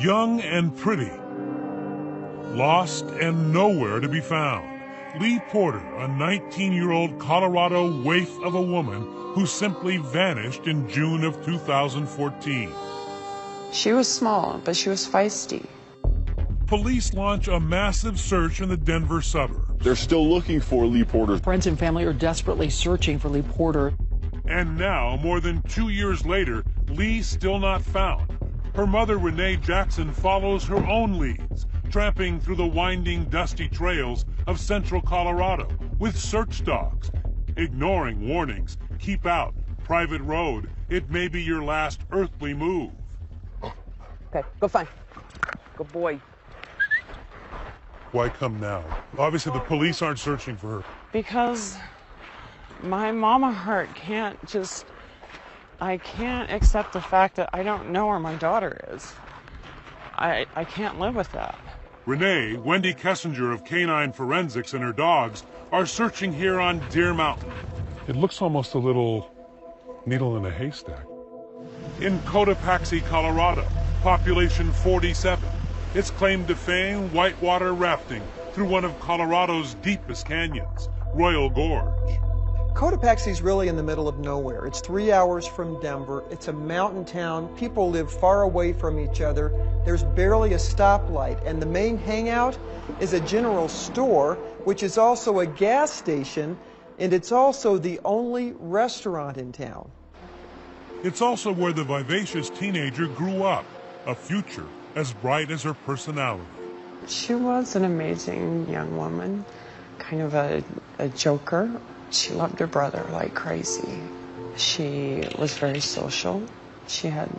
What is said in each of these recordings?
young and pretty, lost and nowhere to be found. Lee Porter, a 19-year-old Colorado waif of a woman who simply vanished in June of 2014. She was small, but she was feisty. Police launch a massive search in the Denver suburbs. They're still looking for Lee Porter. Friends and family are desperately searching for Lee Porter. And now, more than 2 years later, Lee still not found. Her mother, Renee Jackson, follows her own leads, tramping through the winding, dusty trails of central Colorado with search dogs, ignoring warnings. Keep out, private road. It may be your last earthly move. Okay, go find. Good boy. Why come now? Obviously, the police aren't searching for her. Because my mama heart I can't accept the fact that I don't know where my daughter is. I can't live with that. Renee, Wendy Kessinger of Canine Forensics, and her dogs are searching here on Deer Mountain. It looks almost a little needle in a haystack. In Cotopaxi, Colorado, population 47. It's claim to fame whitewater rafting through one of Colorado's deepest canyons, Royal Gorge. Cotopaxi's really in the middle of nowhere. It's 3 hours from Denver. It's a mountain town. People live far away from each other. There's barely a stoplight, and the main hangout is a general store, which is also a gas station, and it's also the only restaurant in town. It's also where the vivacious teenager grew up, a future as bright as her personality. She was an amazing young woman, kind of a joker. She loved her brother like crazy. She was very social. She had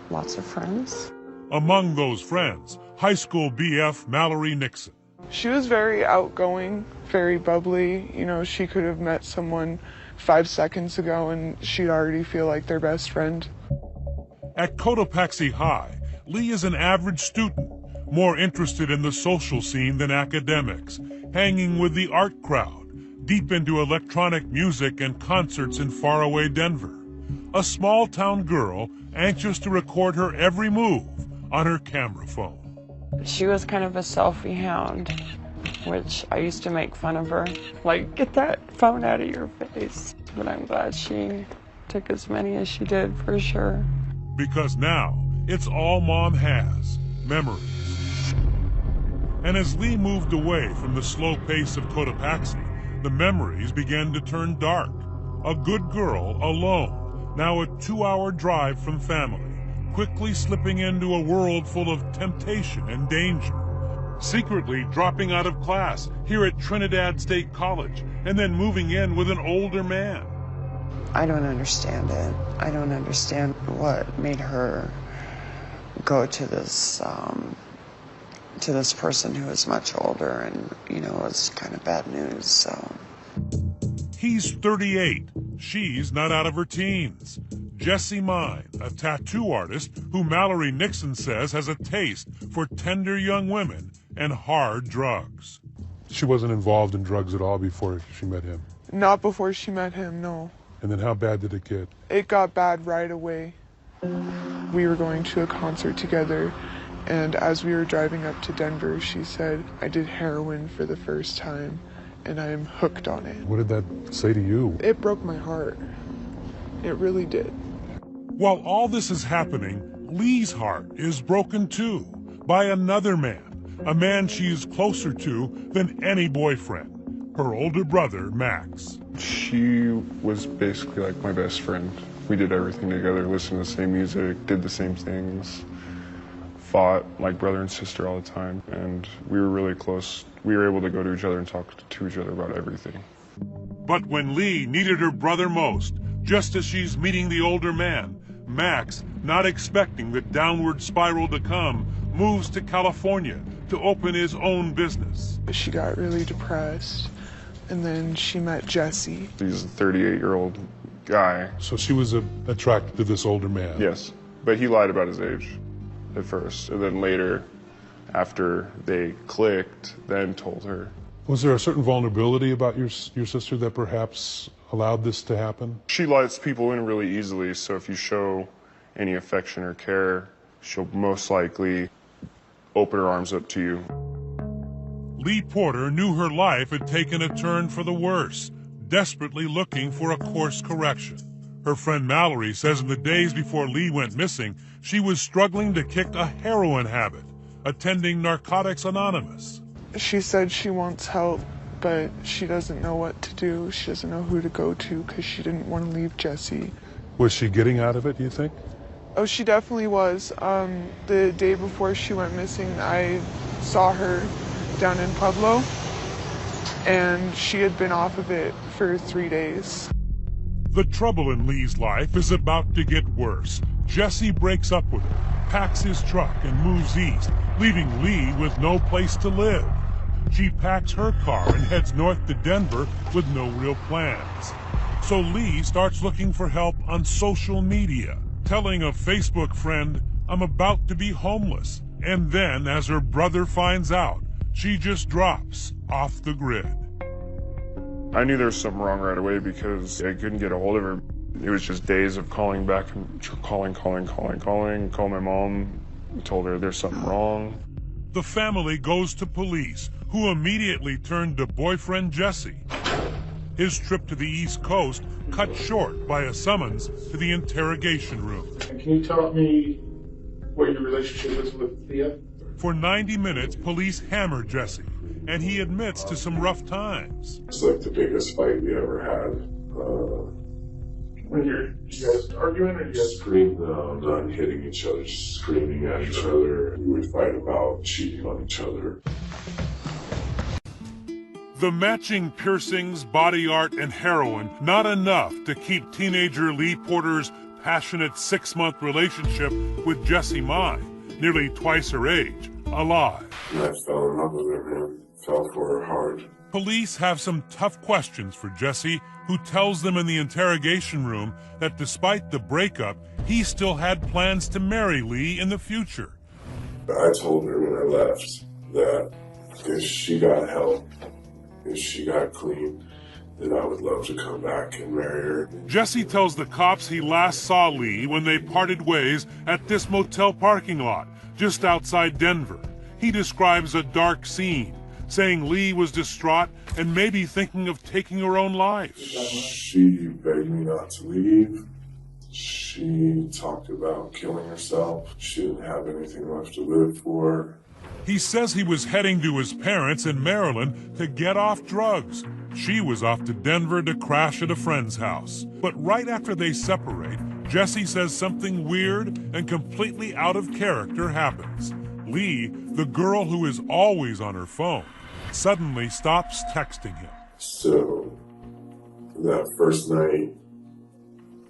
lots of friends. Among those friends, high school BF Mallory Nixon. She was very outgoing, very bubbly. You know, she could have met someone 5 seconds ago and she'd already feel like their best friend. At Cotopaxi High, Lee is an average student, more interested in the social scene than academics, hanging with the art crowd, deep into electronic music and concerts in faraway Denver. A small-town girl anxious to record her every move on her camera phone. She was kind of a selfie hound, which I used to make fun of her. Like, get that phone out of your face. But I'm glad she took as many as she did, for sure. Because now, it's all Mom has, memories. And as Lee moved away from the slow pace of Cotopaxi, the memories began to turn dark. A good girl, alone, now a 2-hour drive from family, quickly slipping into a world full of temptation and danger. Secretly dropping out of class here at Trinidad State College, and then moving in with an older man. I don't understand it. I don't understand what made her go to this person who is much older, and, you know, it's kind of bad news, so. He's 38. She's not out of her teens. Jessie Mine, a tattoo artist who Mallory Nixon says has a taste for tender young women and hard drugs. She wasn't involved in drugs at all before she met him? Not before she met him, no. And then how bad did it get? It got bad right away. We were going to a concert together, and as we were driving up to Denver, she said, I did heroin for the first time, and I am hooked on it. What did that say to you? It broke my heart. It really did. While all this is happening, Lee's heart is broken too, by another man, a man she's closer to than any boyfriend, her older brother, Max. She was basically like my best friend. We did everything together, listened to the same music, did the same things, fought like brother and sister all the time, and we were really close. We were able to go to each other and talk to each other about everything. But when Lee needed her brother most, just as she's meeting the older man, Max, not expecting the downward spiral to come, moves to California to open his own business. She got really depressed, and then she met Jesse. He's a 38-year-old guy. So she was attracted to this older man? Yes, but he lied about his age at first, and then later, after they clicked, then told her. Was there a certain vulnerability about your sister that perhaps allowed this to happen? She lets people in really easily, so if you show any affection or care, she'll most likely open her arms up to you. Lee Porter knew her life had taken a turn for the worse, desperately looking for a course correction. Her friend Mallory says in the days before Lee went missing, she was struggling to kick a heroin habit, attending Narcotics Anonymous. She said she wants help, but she doesn't know what to do. She doesn't know who to go to because she didn't want to leave Jesse. Was she getting out of it, do you think? Oh, she definitely was. The day before she went missing, I saw her down in Pueblo, and she had been off of it for 3 days. The trouble in Lee's life is about to get worse. Jesse breaks up with her, packs his truck, and moves east, leaving Lee with no place to live. She packs her car and heads north to Denver with no real plans. So Lee starts looking for help on social media, telling a Facebook friend, "I'm about to be homeless." And then, as her brother finds out, she just drops off the grid. I knew there was something wrong right away because I couldn't get a hold of her. It was just days of calling back and calling my mom, told her there's something wrong. The family goes to police, who immediately turned to boyfriend Jesse. His trip to the East Coast cut short by a summons to the interrogation room. Can you tell me what your relationship is with Thea? For 90 minutes, police hammer Jesse, and he admits to some rough times. It's like the biggest fight we ever had. When you guys arguing or you guys Screaming, not hitting each other, just screaming at each other. We would fight about cheating on each other. The matching piercings, body art, and heroin, not enough to keep teenager Lee Porter's passionate 6-month relationship with Jessie Mai, nearly twice her age, alive. And I fell in love with her, man. Fell for her hard. Police have some tough questions for Jesse, who tells them in the interrogation room that despite the breakup, he still had plans to marry Lee in the future. I told her when I left that if she got help, if she got clean, then I would love to come back and marry her. Jesse tells the cops he last saw Lee when they parted ways at this motel parking lot just outside Denver. He describes a dark scene, saying Lee was distraught and maybe thinking of taking her own life. She begged me not to leave. She talked about killing herself. She didn't have anything left to live for. He says he was heading to his parents in Maryland to get off drugs. She was off to Denver to crash at a friend's house. But right after they separate, Jesse says something weird and completely out of character happens. Lee, the girl who is always on her phone, suddenly stops texting him. So, that first night,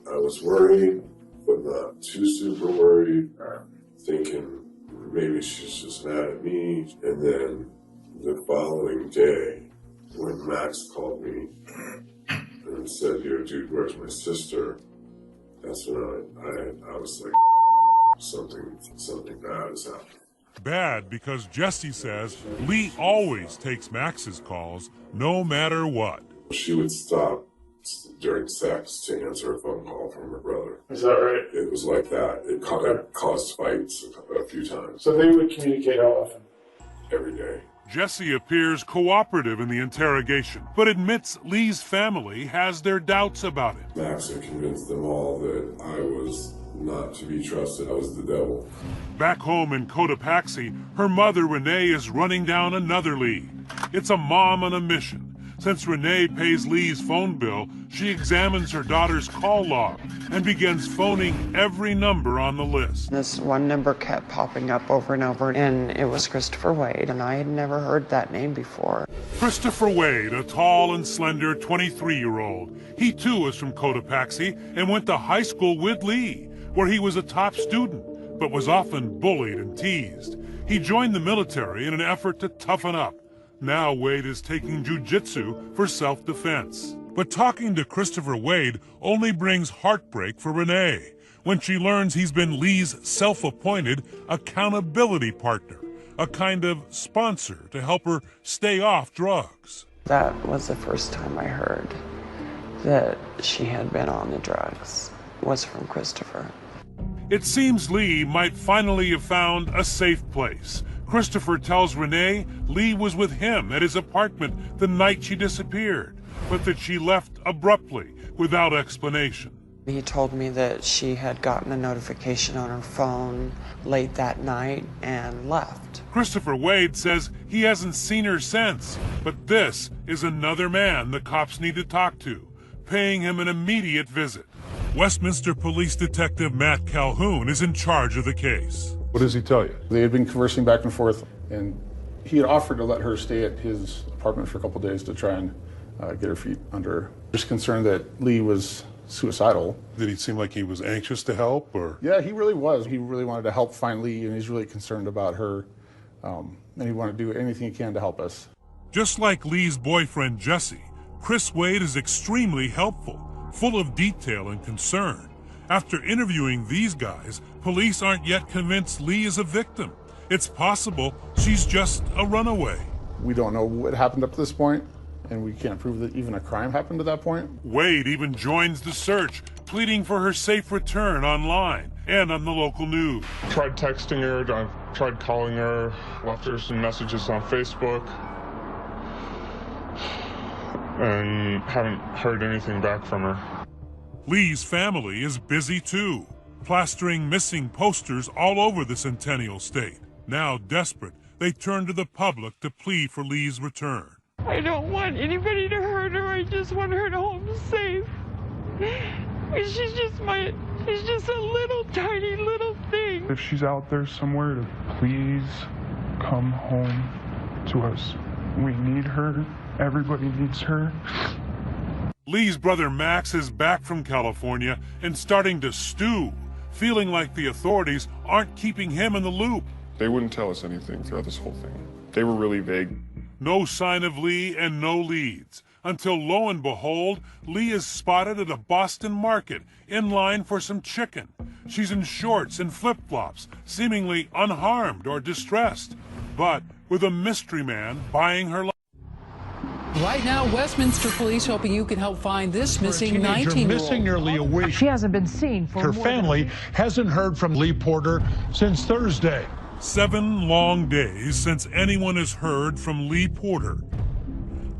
I was worried, but not too super worried, thinking maybe she's just mad at me. And then the following day, when Max called me and said, "Yo, dude, where's my sister?" That's when I was like, something bad is happening. Bad because Jesse says Lee always takes Max's calls, no matter what. She would stop during sex to answer a phone call from her brother. Is that right? It was like that. It caused fights a few times. So they would communicate how often? Every day. Jesse appears cooperative in the interrogation, but admits Lee's family has their doubts about it. Max had convinced them all that I was not to be trusted. I was the devil. Back home in Cotopaxi, her mother, Renee, is running down another lead. It's a mom on a mission. Since Renee pays Lee's phone bill, she examines her daughter's call log and begins phoning every number on the list. This one number kept popping up over and over, and it was Christopher Wade, and I had never heard that name before. Christopher Wade, a tall and slender 23-year-old. He too is from Cotopaxi and went to high school with Lee, where he was a top student, but was often bullied and teased. He joined the military in an effort to toughen up. Now Wade is taking jiu-jitsu for self-defense. But talking to Christopher Wade only brings heartbreak for Renee when she learns he's been Lee's self-appointed accountability partner, a kind of sponsor to help her stay off drugs. That was the first time I heard that she had been on the drugs, was from Christopher. It seems Lee might finally have found a safe place. Christopher tells Renee Lee was with him at his apartment the night she disappeared, but that she left abruptly without explanation. He told me that she had gotten a notification on her phone late that night and left. Christopher Wade says he hasn't seen her since, but this is another man the cops need to talk to, paying him an immediate visit. Westminster Police Detective Matt Calhoun is in charge of the case. What does he tell you? They had been conversing back and forth, and he had offered to let her stay at his apartment for a couple of days to try and get her feet under her. Just concerned that Lee was suicidal. Did he seem like he was anxious to help, or? Yeah, he really was. He really wanted to help find Lee, and he's really concerned about her, and he wanted to do anything he can to help us. Just like Lee's boyfriend Jesse, Chris Wade is extremely helpful, full of detail and concern. After interviewing these guys, police aren't yet convinced Lee is a victim. It's possible she's just a runaway. We don't know what happened up to this point, and we can't prove that even a crime happened at that point. Wade even joins the search, pleading for her safe return online and on the local news. Tried texting her, tried calling her, left her some messages on Facebook, and haven't heard anything back from her. Lee's family is busy too, plastering missing posters all over the Centennial State. Now desperate, they turn to the public to plead for Lee's return. I don't want anybody to hurt her. I just want her to home safe. She's just a little tiny little thing. If she's out there somewhere, to please come home to us. We need her. Everybody needs her. Lee's brother Max is back from California and starting to stew, feeling like the authorities aren't keeping him in the loop. They wouldn't tell us anything throughout this whole thing. They were really vague. No sign of Lee and no leads, until lo and behold, Lee is spotted at a Boston market in line for some chicken. She's in shorts and flip-flops, seemingly unharmed or distressed, but with a mystery man buying her life. Right now, Westminster Police hoping you can help find this missing 19-year-old. Missing nearly a week. She hasn't been seen for her family hasn't heard from Lee Porter since Thursday. 7 long days since anyone has heard from Lee Porter.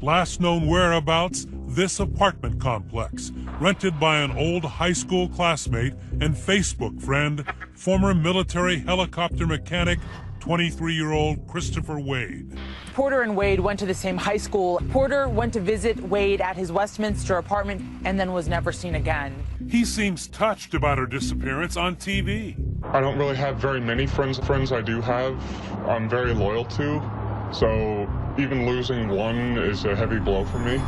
Last known whereabouts, this apartment complex, rented by an old high school classmate and Facebook friend, former military helicopter mechanic, 23-year-old Christopher Wade. Porter and Wade went to the same high school. Porter went to visit Wade at his Westminster apartment and then was never seen again. He seems touched about her disappearance on TV. I don't really have very many friends. Friends I do have, I'm very loyal to. So even losing one is a heavy blow for me.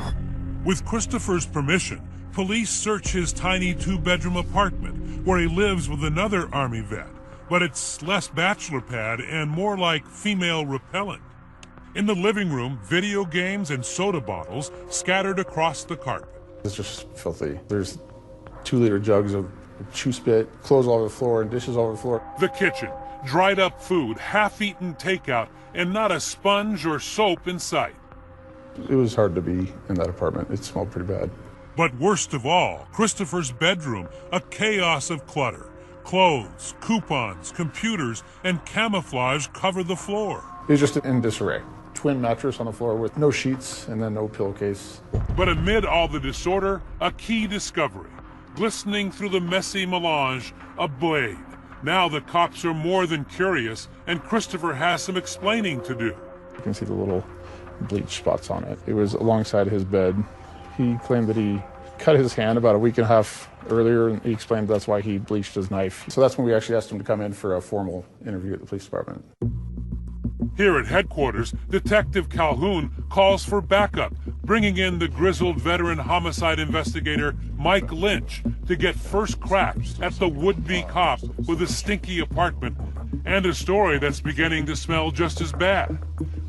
With Christopher's permission, police search his tiny 2-bedroom apartment where he lives with another Army vet, but it's less bachelor pad and more like female repellent. In the living room, video games and soda bottles scattered across the carpet. It's just filthy. There's 2-liter jugs of chew spit, clothes all over the floor, and dishes all over the floor. The kitchen, dried up food, half-eaten takeout, and not a sponge or soap in sight. It was hard to be in that apartment. It smelled pretty bad. But worst of all, Christopher's bedroom, a chaos of clutter. Clothes, coupons, computers, and camouflage cover the floor. It was just in disarray. Twin mattress on the floor with no sheets and then no pillowcase. But amid all the disorder, a key discovery. Glistening through the messy melange, a blade. Now the cops are more than curious, and Christopher has some explaining to do. You can see the little bleach spots on it. It was alongside his bed. He claimed that he cut his hand about a week and a half earlier, and he explained that's why he bleached his knife. So that's when we actually asked him to come in for a formal interview at the police department. Here at headquarters, Detective Calhoun calls for backup, bringing in the grizzled veteran homicide investigator Mike Lynch to get first crack at the would-be cop with a stinky apartment and a story that's beginning to smell just as bad.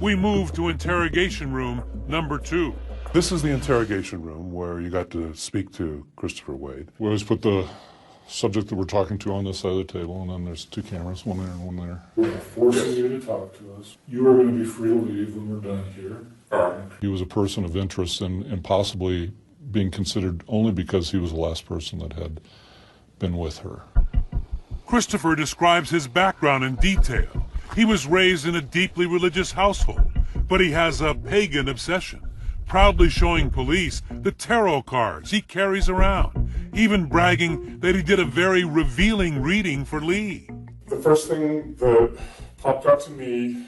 We move to interrogation room number 2. This is the interrogation room where you got to speak to Christopher Wade. We always put the subject that we're talking to on this side of the table, and then there's 2 cameras, one there and one there. We're forcing you to talk to us. You are going to be free to leave when we're done here. He was a person of interest and possibly being considered only because he was the last person that had been with her. Christopher describes his background in detail. He was raised in a deeply religious household, but he has a pagan obsession, proudly showing police the tarot cards he carries around, even bragging that he did a very revealing reading for Lee. The first thing that popped out to me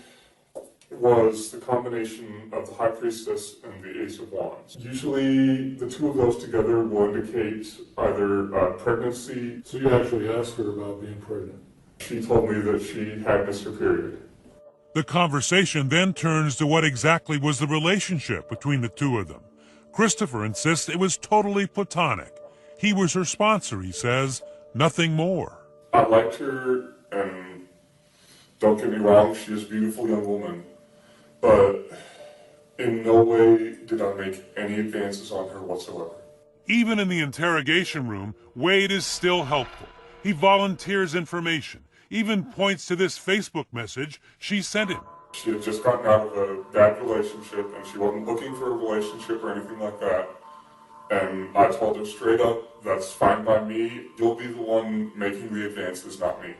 was the combination of the High Priestess and the Ace of Wands. Usually the two of those together will indicate either pregnancy. So you actually asked her about being pregnant? She told me that she had missed her period. The conversation then turns to what exactly was the relationship between the two of them. Christopher insists it was totally platonic. He was her sponsor, he says, nothing more. I liked her, and don't get me wrong, she is a beautiful young woman, but in no way did I make any advances on her whatsoever. Even in the interrogation room, Wade is still helpful. He volunteers information, even points to this Facebook message she sent him. She had just gotten out of a bad relationship, and she wasn't looking for a relationship or anything like that. And I told her straight up, that's fine by me. You'll be the one making the advances, not me.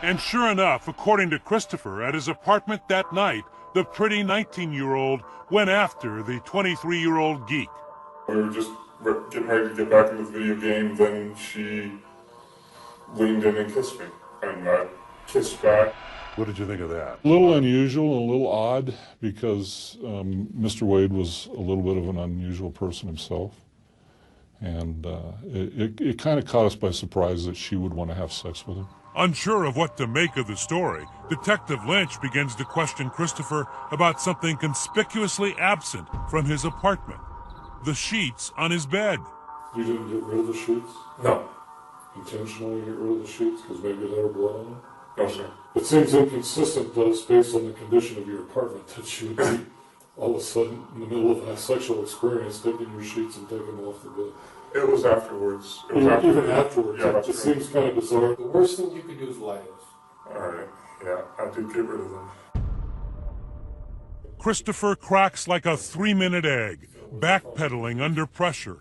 And sure enough, according to Christopher, at his apartment that night, the pretty 19-year-old went after the 23-year-old geek. We were just getting ready to get back into the video game, then she leaned in and kissed me, and I kissed back. What did you think of that? A little unusual and a little odd because Mr. Wade was a little bit of an unusual person himself. And it kind of caught us by surprise that she would want to have sex with him. Unsure of what to make of the story, Detective Lynch begins to question Christopher about something conspicuously absent from his apartment. The sheets on his bed. You didn't get rid of the sheets? No. Intentionally get rid of the sheets because maybe there were blood on them? No, sir. It seems inconsistent, though, based on the condition of your apartment, that you would be all of a sudden in the middle of a sexual experience taking your sheets and taking them off the bed. It was afterwards. Even afterwards, yeah, it just seems kind of bizarre. The worst thing you could do is lie to us. All right, yeah, I did get rid of them. Christopher cracks like a 3-minute egg, backpedaling under pressure.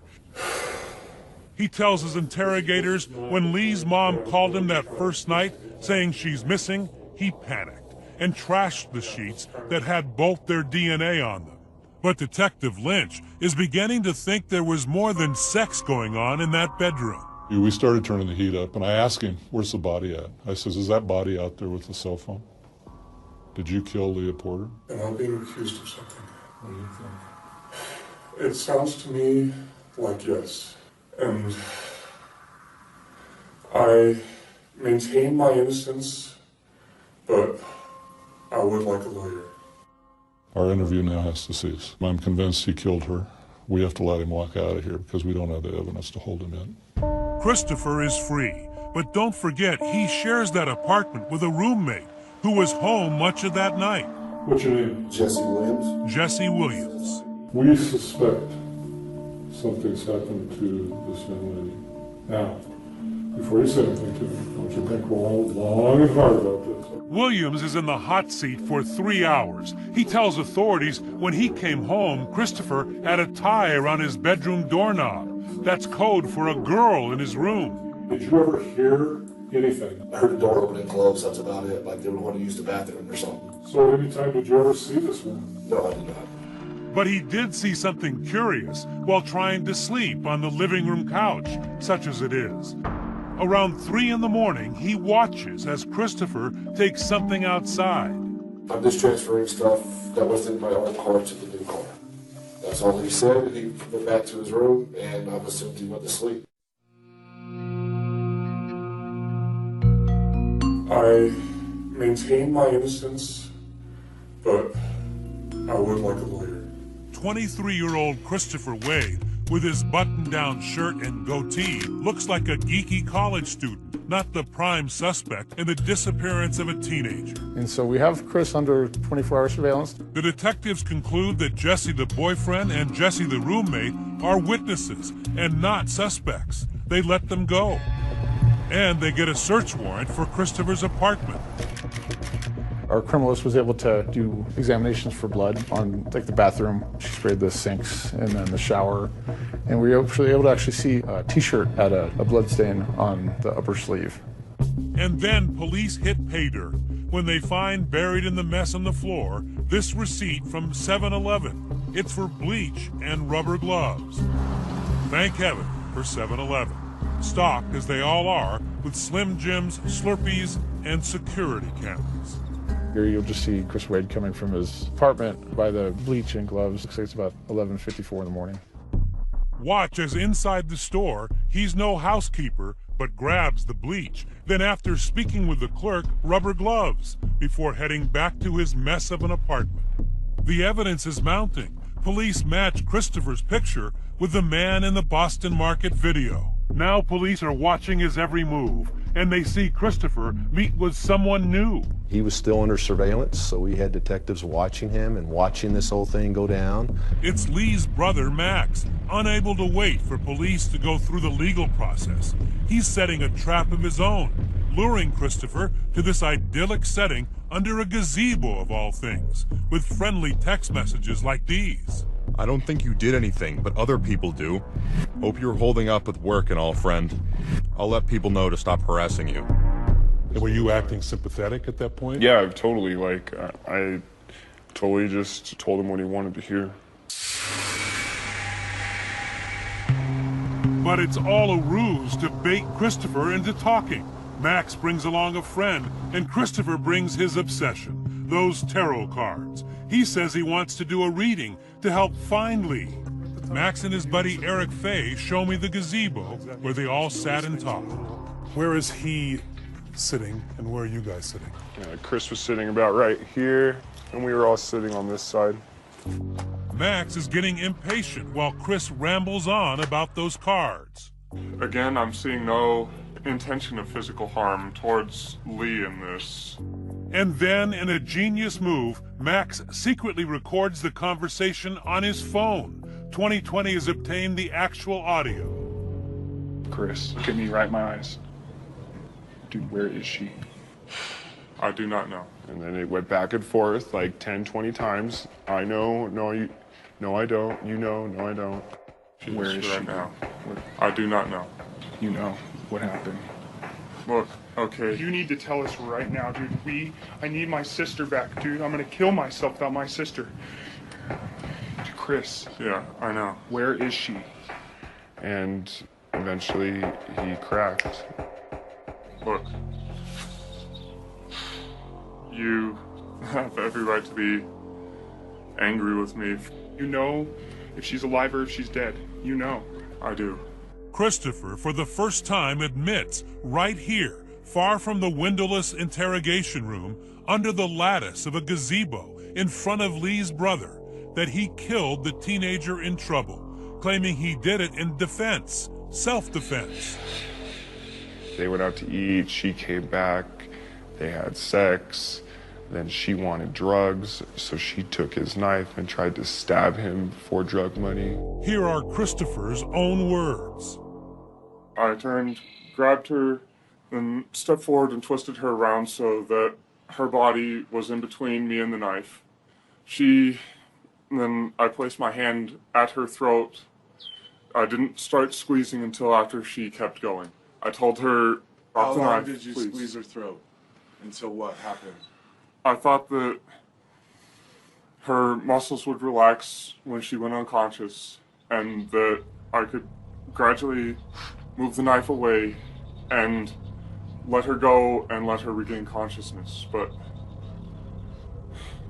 He tells his interrogators when Lee's mom called him that first night saying she's missing, he panicked and trashed the sheets that had both their DNA on them. But Detective Lynch is beginning to think there was more than sex going on in that bedroom. We started turning the heat up, and I asked him, where's the body at? I says, is that body out there with the cell phone? Did you kill Leah Porter? Am I being accused of something? What do you think? It sounds to me like yes. And I maintain my innocence, but I would like a lawyer. Our interview now has to cease. I'm convinced he killed her. We have to let him walk out of here because we don't have the evidence to hold him in. Christopher is free, but don't forget he shares that apartment with a roommate who was home much of that night. What's your name? Jesse Williams. Jesse Williams. We suspect something's happened to this young lady. Now, before you say anything to me, I want you to think long and hard about this. Williams is in the hot seat for 3 hours. He tells authorities when he came home, Christopher had a tie around his bedroom doorknob. That's code for a girl in his room. Did you ever hear anything? I heard the door open and close, that's about it. Like they would want to use the bathroom or something. So any time did you ever see this woman? No, I did not. But he did see something curious while trying to sleep on the living room couch, such as it is. Around 3 in the morning, he watches as Christopher takes something outside. I'm just transferring stuff that was in my old car to the new car. That's all he said. He went back to his room, and I assumed he went to sleep. I maintain my innocence, but I would like a lawyer. 23-year-old Christopher Wade, with his button-down shirt and goatee, looks like a geeky college student, not the prime suspect in the disappearance of a teenager. And so we have Chris under 24-hour surveillance. The detectives conclude that Jesse the boyfriend and Jesse the roommate are witnesses and not suspects. They let them go. And they get a search warrant for Christopher's apartment. Our criminalist was able to do examinations for blood on like the bathroom. She sprayed the sinks and then the shower. And we were able to actually see a t-shirt had a blood stain on the upper sleeve. And then police hit pay dirt. when they find buried in the mess on the floor this receipt from 7-Eleven. It's for bleach and rubber gloves. Thank heaven for 7-Eleven, stocked as they all are with Slim Jims, Slurpees, and security cameras. Here you'll just see Chris Wade coming from his apartment by the bleach and gloves. Looks like it's about 11:54 in the morning. Watch as inside the store, he's no housekeeper, but grabs the bleach. Then after speaking with the clerk, rubber gloves, before heading back to his mess of an apartment. The evidence is mounting. Police match Christopher's picture with the man in the Boston Market video. Now police are watching his every move, and they see Christopher meet with someone new. He was still under surveillance, so we had detectives watching him and watching this whole thing go down. It's Lee's brother, Max, unable to wait for police to go through the legal process. He's setting a trap of his own, luring Christopher to this idyllic setting under a gazebo of all things, with friendly text messages like these. I don't think you did anything, but other people do. Hope you're holding up with work and all, friend. I'll let people know to stop harassing you. And were you acting sympathetic at that point? Yeah, totally. Like, I totally just told him what he wanted to hear. But it's all a ruse to bait Christopher into talking. Max brings along a friend, and Christopher brings his obsession, those tarot cards. He says he wants to do a reading to help find Lee. Max and his buddy Eric Fay show me the gazebo where they all sat and talked. Where is he sitting, and where are you guys sitting? Chris was sitting about right here, and we were all sitting on this side. Max is getting impatient while Chris rambles on about those cards. Again, I'm seeing no intention of physical harm towards Lee in this. And then, in a genius move, Max secretly records the conversation on his phone. 2020 has obtained the actual audio. Chris, look at me right in my eyes. Dude, where is she? I do not know. And then it went back and forth like 10, 20 times. I know, no, you, no, I don't. You know, no, I don't. Where is she right now? I do not know. You know what happened. Look, okay. You need to tell us right now, dude. I need my sister back, dude. I'm gonna kill myself without my sister. Chris. Yeah, I know. Where is she? And eventually he cracked. Look. You have every right to be angry with me. You know if she's alive or if she's dead. You know. I do. Christopher, for the first time, admits right here, far from the windowless interrogation room, under the lattice of a gazebo in front of Lee's brother, that he killed the teenager in trouble, claiming he did it in defense, self-defense. They went out to eat, she came back, they had sex, then she wanted drugs, so she took his knife and tried to stab him for drug money. Here are Christopher's own words. I turned, grabbed her, then stepped forward and twisted her around so that her body was in between me and the knife. Then I placed my hand at her throat. I didn't start squeezing until after she kept going. I told her, How the long knife, did you please. squeeze her throat? Until what happened? I thought that her muscles would relax when she went unconscious, and that I could gradually move the knife away and let her go and let her regain consciousness, but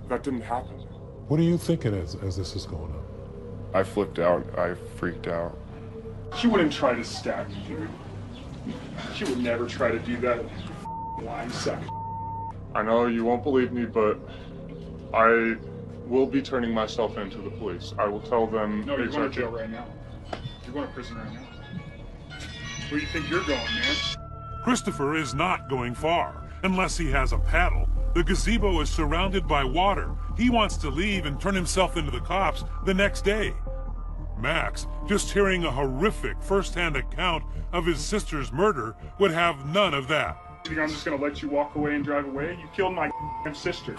that didn't happen. What are you thinking as this is going on? I flipped out, I freaked out. She wouldn't try to stab you, dude. She would never try to do that. Lying sack. I know you won't believe me, but I will be turning myself in to the police. I will tell them. No, you're going to jail right now. You're going to prison right now. Where do you think you're going, man? Christopher is not going far, unless he has a paddle. The gazebo is surrounded by water. He wants to leave and turn himself into the cops the next day. Max, just hearing a horrific first-hand account of his sister's murder, would have none of that. You think I'm just going to let you walk away and drive away? You killed my sister.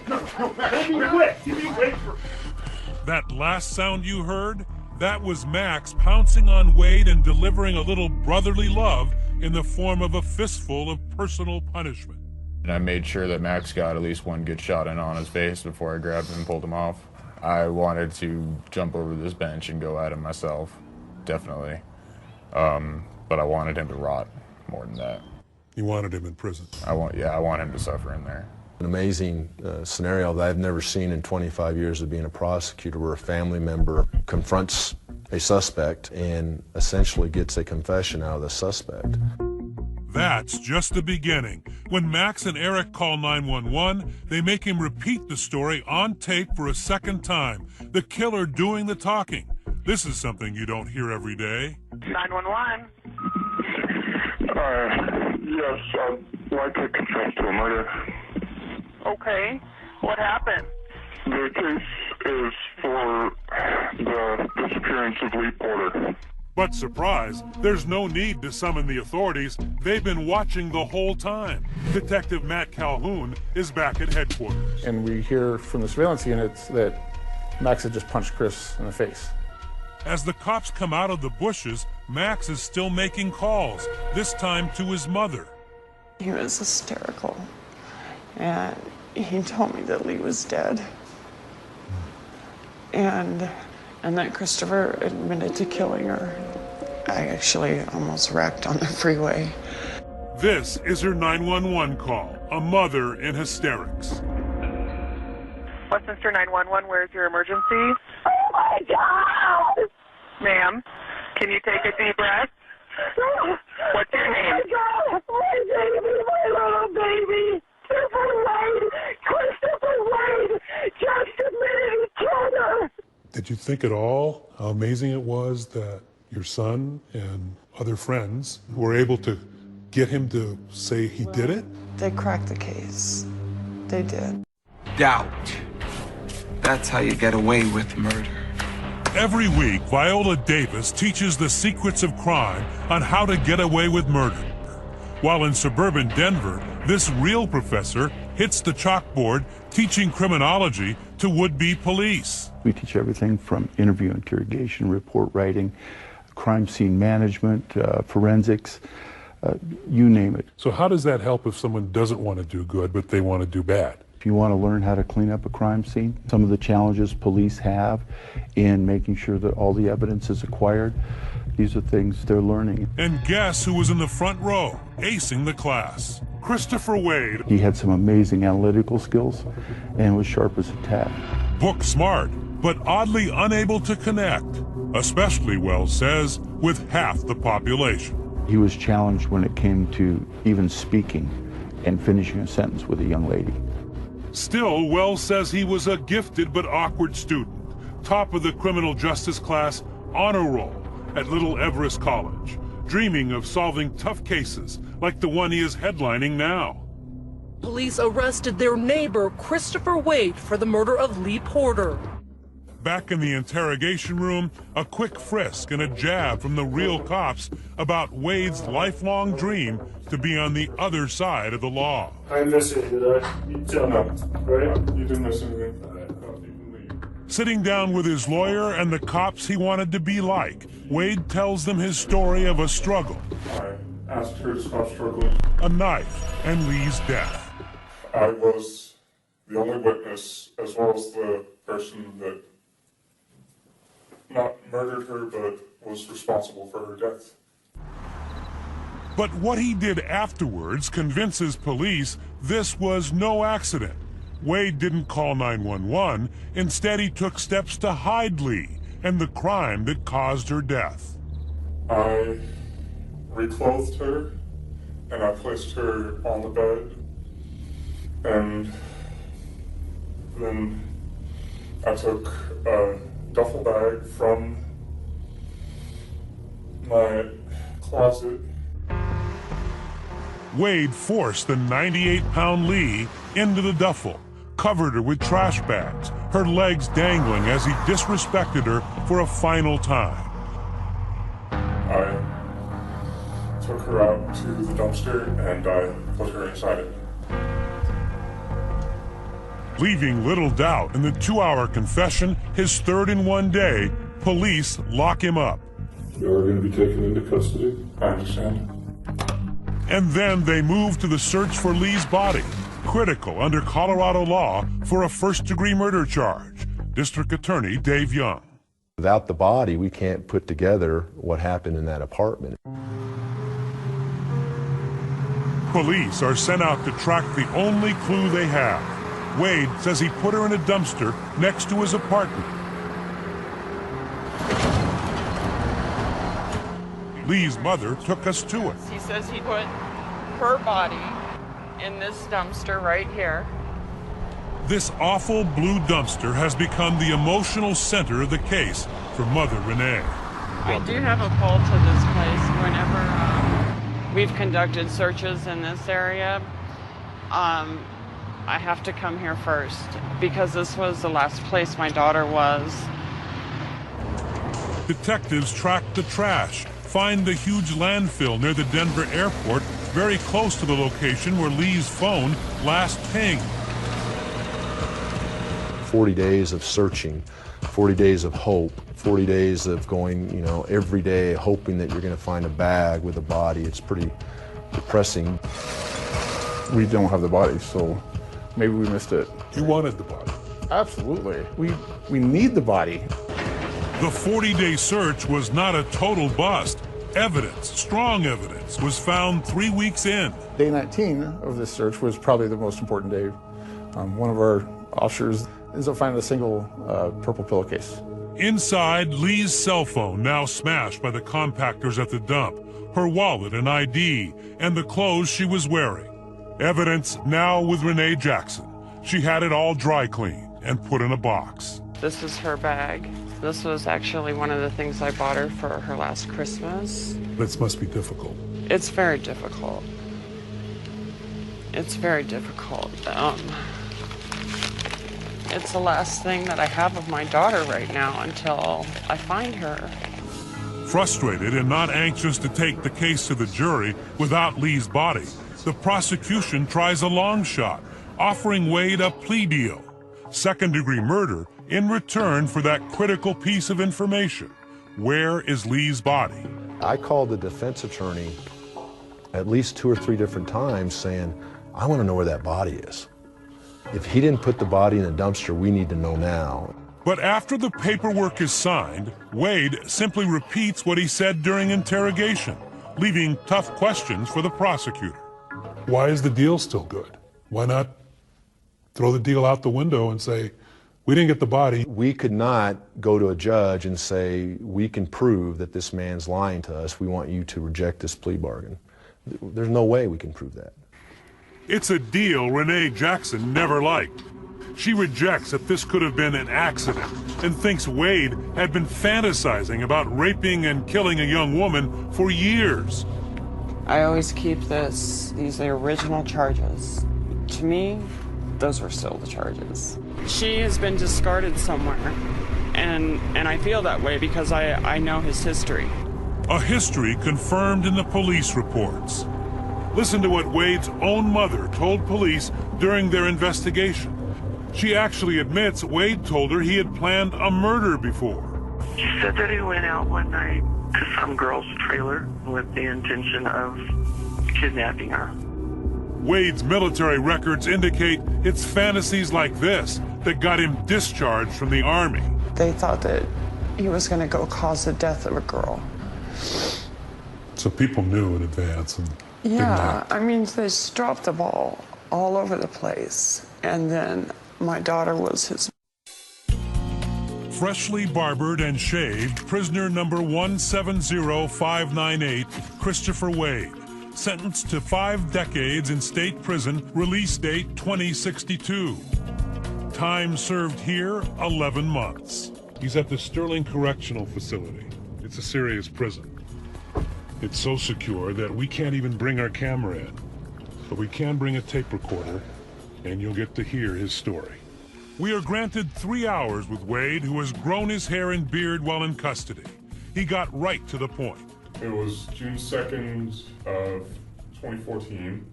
No, let me quit. Give me away from. That last sound you heard? That was Max pouncing on Wade and delivering a little brotherly love in the form of a fistful of personal punishment. And I made sure that Max got at least one good shot in on his face before I grabbed him and pulled him off. I wanted to jump over this bench and go at him myself, definitely. But I wanted him to rot more than that. You wanted him in prison? I want him to suffer in there. An amazing scenario that I've never seen in 25 years of being a prosecutor, where a family member confronts a suspect and essentially gets a confession out of the suspect. That's just the beginning. When Max and Eric call 911, they make him repeat the story on tape for a second time, the killer doing the talking. This is something you don't hear every day. 911. Yes, I'd like to confess to a murder. Okay. What happened? The case is for the disappearance of Lee Porter. But surprise, there's no need to summon the authorities. They've been watching the whole time. Detective Matt Calhoun is back at headquarters. And we hear from the surveillance units that Max had just punched Chris in the face. As the cops come out of the bushes, Max is still making calls, this time to his mother. He was hysterical, and he told me that Lee was dead. And that Christopher admitted to killing her. I actually almost wrecked on the freeway. This is her 911 call, a mother in hysterics. Westminster 911, where's your emergency? Oh my God! Ma'am, can you take a deep breath? What's your name? Oh my God! My baby, my little baby! Christopher Wade just admitted he killed her! Did you think at all how amazing it was that your son and other friends were able to get him to say he did it? They cracked the case. They did. Doubt. That's how you get away with murder. Every week, Viola Davis teaches the secrets of crime on how to get away with murder. While in suburban Denver, this real professor hits the chalkboard teaching criminology to would-be police. We teach everything from interview interrogation, report writing, crime scene management, forensics, you name it. So how does that help if someone doesn't want to do good, but they want to do bad? If you want to learn how to clean up a crime scene, some of the challenges police have in making sure that all the evidence is acquired, these are things they're learning. And guess who was in the front row, acing the class? Christopher Wade. He had some amazing analytical skills and was sharp as a tack. Book smart, but oddly unable to connect, especially, Wells says, with half the population. He was challenged when it came to even speaking and finishing a sentence with a young lady. Still, Wells says he was a gifted but awkward student, top of the criminal justice class honor roll at Little Everest College, dreaming of solving tough cases like the one he is headlining now. Police arrested their neighbor, Christopher Wade, for the murder of Lee Porter. Back in the interrogation room, a quick frisk and a jab from the real cops about Wade's lifelong dream to be on the other side of the law. I investigated, you don't know, right? You didn't miss anything. Sitting down with his lawyer and the cops he wanted to be like, Wade tells them his story of a struggle. I asked her to stop struggling. A knife and Lee's death. I was the only witness, as well as the person that not murdered her, but was responsible for her death. But what he did afterwards convinces police this was no accident. Wade didn't call 911. Instead, he took steps to hide Lee and the crime that caused her death. I reclothed her, and I placed her on the bed, and then I took a duffel bag from my closet. Wade forced the 98-pound Lee into the duffel, covered her with trash bags, her legs dangling as he disrespected her for a final time. I took her out to the dumpster and I put her inside it. Leaving little doubt in the 2-hour confession, his third in one day, police lock him up. You're going to be taken into custody. I understand. And then they moved to the search for Lee's body, critical under Colorado law for a first-degree murder charge. District Attorney Dave Young. Without the body, we can't put together what happened in that apartment. Police are sent out to track the only clue they have. Wade says he put her in a dumpster next to his apartment. Lee's mother took us to it. He says he put her body in this dumpster right here. This awful blue dumpster has become the emotional center of the case for Mother Renee. I do have a pull to this place whenever we've conducted searches in this area. I have to come here first because this was the last place my daughter was. Detectives track the trash, find the huge landfill near the Denver airport, very close to the location where Lee's phone last pinged. 40 days of searching, 40 days of hope, 40 days of going, you know, every day hoping that you're going to find a bag with a body. It's pretty depressing. We don't have the body, so maybe we missed it. You wanted the body. Absolutely. We need the body. The 40-day search was not a total bust. Evidence, strong evidence, was found 3 weeks in. Day 19 of this search was probably the most important day. One of our officers ends up finding a single purple pillowcase. Inside, Lee's cell phone, now smashed by the compactors at the dump, her wallet and ID, and the clothes she was wearing. Evidence now with Renee Jackson. She had it all dry cleaned and put in a box. This is her bag. This was actually one of the things I bought her for her last Christmas. This must be difficult. It's very difficult. It's very difficult. It's the last thing that I have of my daughter right now until I find her. Frustrated and not anxious to take the case to the jury without Lee's body, the prosecution tries a long shot, offering Wade a plea deal. Second-degree murder in return for that critical piece of information. Where is Lee's body? I called the defense attorney at least 2 or 3 different times saying, I want to know where that body is. If he didn't put the body in the dumpster, we need to know now. But after the paperwork is signed, Wade simply repeats what he said during interrogation, leaving tough questions for the prosecutor. Why is the deal still good? Why not throw the deal out the window and say, we didn't get the body? We could not go to a judge and say, we can prove that this man's lying to us. We want you to reject this plea bargain. There's no way we can prove that. It's a deal Renee Jackson never liked. She rejects that this could have been an accident and thinks Wade had been fantasizing about raping and killing a young woman for years. I always keep these are original charges. To me, those were still the charges. She has been discarded somewhere, and I feel that way because I know his history. A history confirmed in the police reports. Listen to what Wade's own mother told police during their investigation. She actually admits Wade told her he had planned a murder before. She said that he went out one night to some girl's trailer with the intention of kidnapping her. Wade's military records indicate it's fantasies like this that got him discharged from the Army. They thought that he was going to go cause the death of a girl. So people knew in advance and yeah, I mean, they just dropped the ball all over the place. And then my daughter was his. Freshly barbered and shaved, prisoner number 170598, Christopher Wade. Sentenced to 5 decades in state prison, release date 2062. Time served here, 11 months. He's at the Sterling Correctional Facility. It's a serious prison. It's so secure that we can't even bring our camera in. But we can bring a tape recorder, and you'll get to hear his story. We are granted 3 hours with Wade, who has grown his hair and beard while in custody. He got right to the point. It was June 2nd of 2014.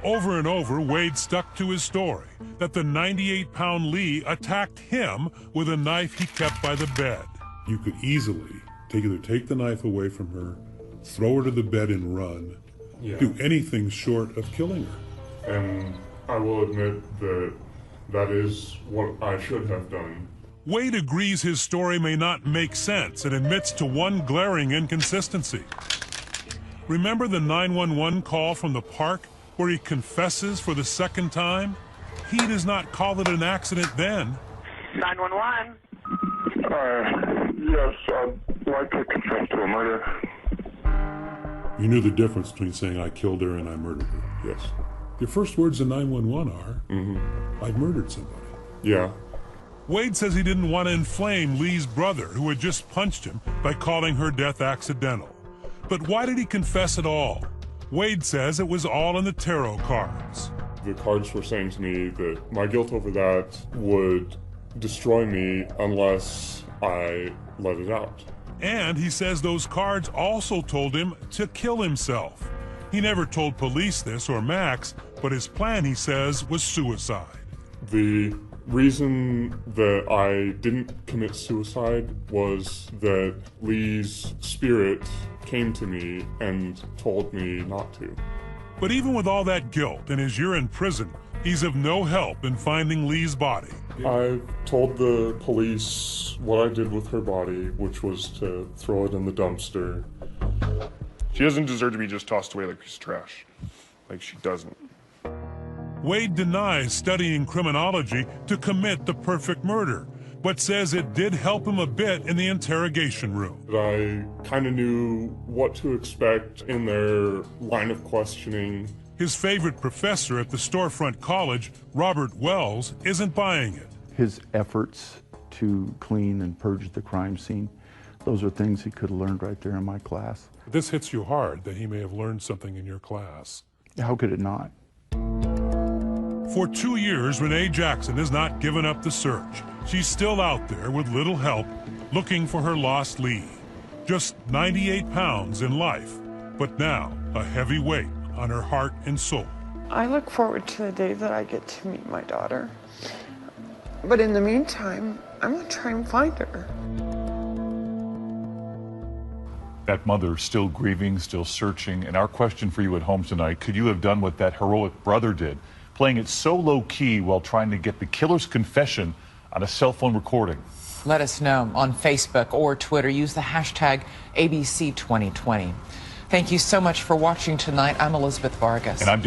Over and over, Wade stuck to his story that the 98-pound Lee attacked him with a knife he kept by the bed. You could easily either take the knife away from her, throw her to the bed and run, do anything short of killing her. And I will admit that that is what I should have done. Wade agrees his story may not make sense and admits to one glaring inconsistency. Remember the 911 call from the park where he confesses for the second time? He does not call it an accident then. 911. Yes, I'd like to confess to a murder. You knew the difference between saying I killed her and I murdered her. Yes. Your first words in 911 are, I murdered somebody. Yeah. Wade says he didn't want to inflame Lee's brother, who had just punched him, by calling her death accidental. But why did he confess at all? Wade says it was all in the tarot cards. The cards were saying to me that my guilt over that would destroy me unless I let it out. And he says those cards also told him to kill himself. He never told police this or Max, but his plan, he says, was suicide. The reason that I didn't commit suicide was that Lee's spirit came to me and told me not to. But even with all that guilt and his year in prison, he's of no help in finding Lee's body. I told the police what I did with her body, which was to throw it in the dumpster. She doesn't deserve to be just tossed away like a piece of trash. Like, she doesn't. Wade denies studying criminology to commit the perfect murder, but says it did help him a bit in the interrogation room. I kind of knew what to expect in their line of questioning. His favorite professor at the storefront college, Robert Wells, isn't buying it. His efforts to clean and purge the crime scene, those are things he could have learned right there in my class. This hits you hard that he may have learned something in your class. How could it not? For 2 years, Renee Jackson has not given up the search. She's still out there with little help, looking for her lost Lee. Just 98 pounds in life, but now a heavy weight on her heart and soul. I look forward to the day that I get to meet my daughter. But in the meantime, I'm going to try and find her. That mother still grieving, still searching, and our question for you at home tonight, could you have done what that heroic brother did, playing it so low-key while trying to get the killer's confession on a cell phone recording? Let us know on Facebook or Twitter. Use the hashtag ABC2020. Thank you so much for watching tonight. I'm Elizabeth Vargas. And I'm